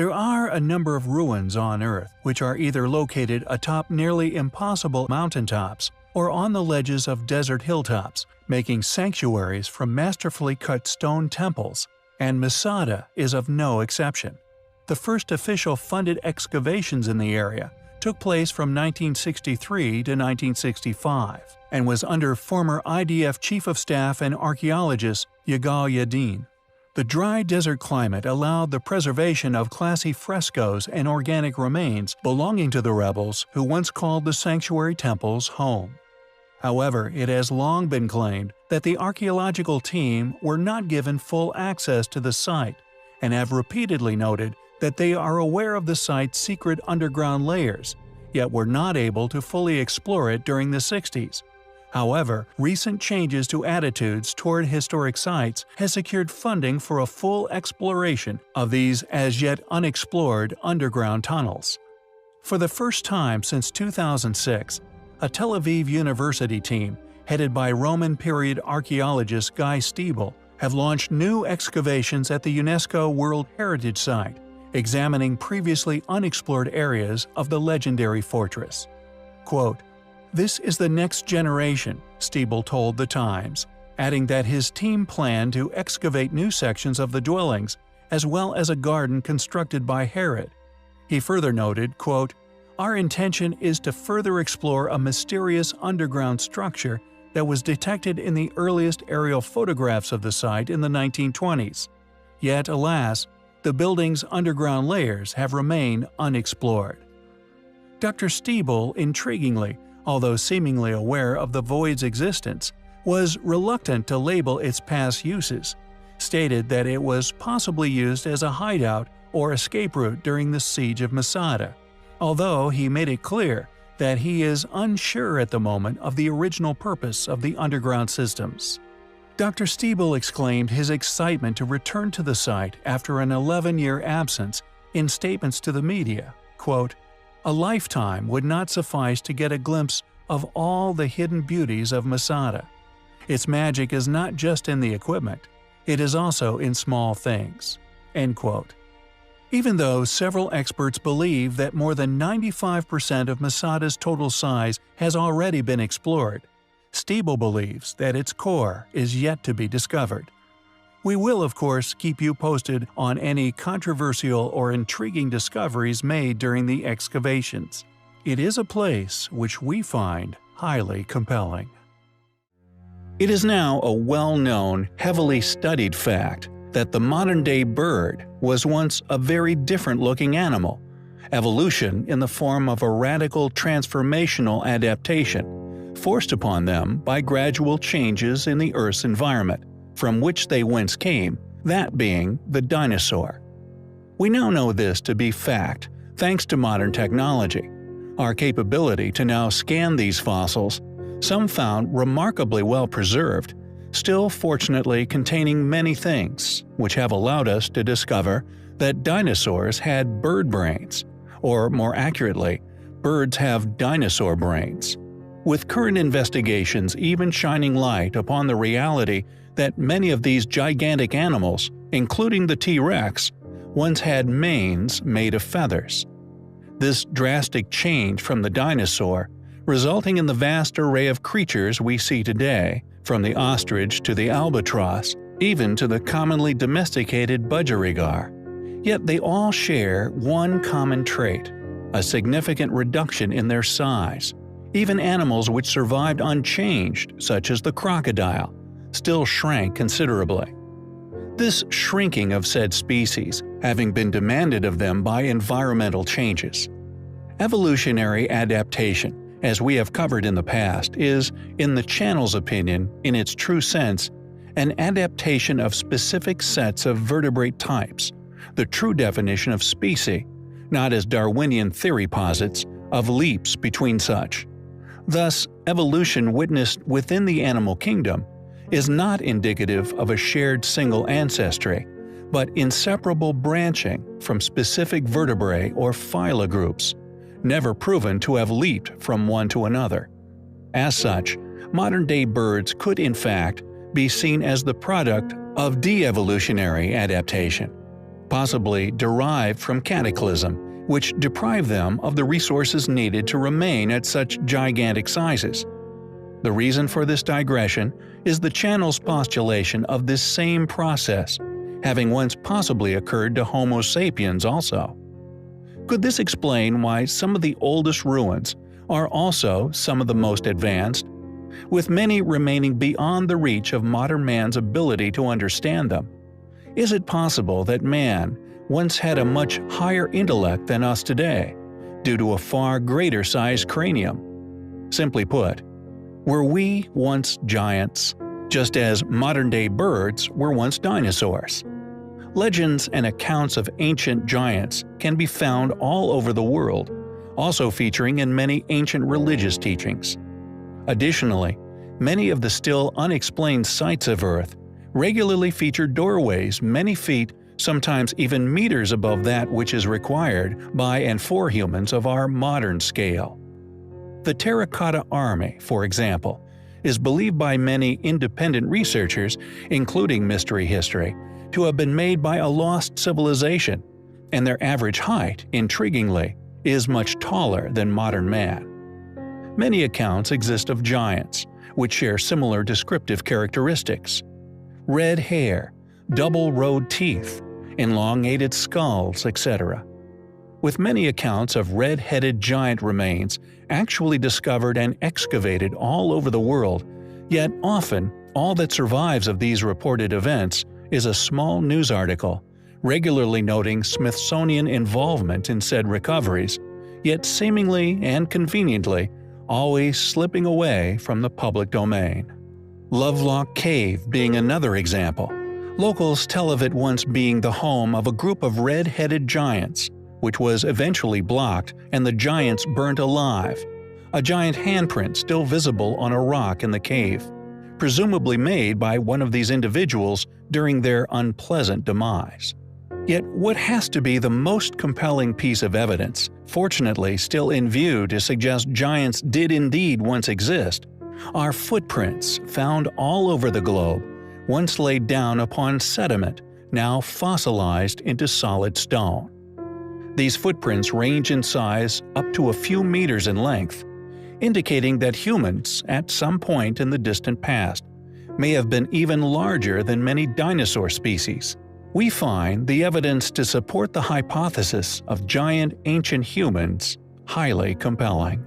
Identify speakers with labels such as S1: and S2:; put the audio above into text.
S1: There are a number of ruins on Earth which are either located atop nearly impossible mountaintops or on the ledges of desert hilltops, making sanctuaries from masterfully cut stone temples, and Masada is of no exception. The first official funded excavations in the area took place from 1963 to 1965 and was under former IDF Chief of Staff and archaeologist Yigal Yadin. The dry desert climate allowed the preservation of classy frescoes and organic remains belonging to the rebels who once called the sanctuary temples home. However, it has long been claimed that the archaeological team were not given full access to the site and have repeatedly noted that they are aware of the site's secret underground layers, yet were not able to fully explore it during the 60s. However, recent changes to attitudes toward historic sites has secured funding for a full exploration of these as yet unexplored underground tunnels. For the first time since 2006, a Tel Aviv University team, headed by Roman period archaeologist Guy Stiebel, have launched new excavations at the UNESCO World Heritage Site, examining previously unexplored areas of the legendary fortress. Quote, "This is the next generation," Stiebel told The Times, adding that his team planned to excavate new sections of the dwellings, as well as a garden constructed by Herod. He further noted, quote, "Our intention is to further explore a mysterious underground structure that was detected in the earliest aerial photographs of the site in the 1920s. Yet, alas, the building's underground layers have remained unexplored." Dr. Stiebel, intriguingly, although seemingly aware of the void's existence, was reluctant to label its past uses, stated that it was possibly used as a hideout or escape route during the Siege of Masada, although he made it clear that he is unsure at the moment of the original purpose of the underground systems. Dr. Stiebel exclaimed his excitement to return to the site after an 11-year absence in statements to the media, quote, "A lifetime would not suffice to get a glimpse of all the hidden beauties of Masada. Its magic is not just in the equipment, it is also in small things." End quote. Even though several experts believe that more than 95% of Masada's total size has already been explored, Stiebel believes that its core is yet to be discovered. We will, of course, keep you posted on any controversial or intriguing discoveries made during the excavations. It is a place which we find highly compelling. It is now a well-known, heavily studied fact that the modern-day bird was once a very different-looking animal. Evolution in the form of a radical transformational adaptation, forced upon them by gradual changes in the Earth's environment, from which they whence came, that being the dinosaur. We now know this to be fact thanks to modern technology. Our capability to now scan these fossils, some found remarkably well preserved, still fortunately containing many things, which have allowed us to discover that dinosaurs had bird brains, or more accurately, birds have dinosaur brains. With current investigations even shining light upon the reality that many of these gigantic animals, including the T-Rex, once had manes made of feathers. This drastic change from the dinosaur, resulting in the vast array of creatures we see today, from the ostrich to the albatross, even to the commonly domesticated budgerigar. Yet they all share one common trait: a significant reduction in their size. Even animals which survived unchanged, such as the crocodile, still shrank considerably. This shrinking of said species having been demanded of them by environmental changes. Evolutionary adaptation, as we have covered in the past, is, in the channel's opinion, in its true sense, an adaptation of specific sets of vertebrate types, the true definition of species, not as Darwinian theory posits, of leaps between such. Thus, evolution witnessed within the animal kingdom is not indicative of a shared single ancestry, but inseparable branching from specific vertebrae or phyla groups, never proven to have leaped from one to another. As such, modern-day birds could in fact be seen as the product of de-evolutionary adaptation. possibly derived from cataclysm, which deprived them of the resources needed to remain at such gigantic sizes. The reason for this digression is the channel's postulation of this same process, having once possibly occurred to Homo sapiens also. Could this explain why some of the oldest ruins are also some of the most advanced, with many remaining beyond the reach of modern man's ability to understand them? Is it possible that man once had a much higher intellect than us today, due to a far greater sized cranium? Simply put, were we once giants, just as modern-day birds were once dinosaurs? Legends and accounts of ancient giants can be found all over the world, also featuring in many ancient religious teachings. Additionally, many of the still unexplained sites of Earth regularly feature doorways many feet, sometimes even meters above that which is required by and for humans of our modern scale. The Terracotta Army, for example, is believed by many independent researchers, including Mystery History, to have been made by a lost civilization, and their average height, intriguingly, is much taller than modern man. Many accounts exist of giants, which share similar descriptive characteristics: red hair, double-rowed teeth, elongated skulls, etc. With many accounts of red-headed giant remains actually discovered and excavated all over the world, yet often all that survives of these reported events is a small news article, regularly noting Smithsonian involvement in said recoveries, yet seemingly and conveniently always slipping away from the public domain. Lovelock Cave being another example. Locals tell of it once being the home of a group of red-headed giants, which was eventually blocked and the giants burnt alive. A giant handprint still visible on a rock in the cave, presumably made by one of these individuals during their unpleasant demise. Yet what has to be the most compelling piece of evidence, fortunately still in view to suggest giants did indeed once exist, are footprints found all over the globe, once laid down upon sediment, now fossilized into solid stone. These footprints range in size up to a few meters in length, indicating that humans, at some point in the distant past, may have been even larger than many dinosaur species. We find the evidence to support the hypothesis of giant ancient humans highly compelling.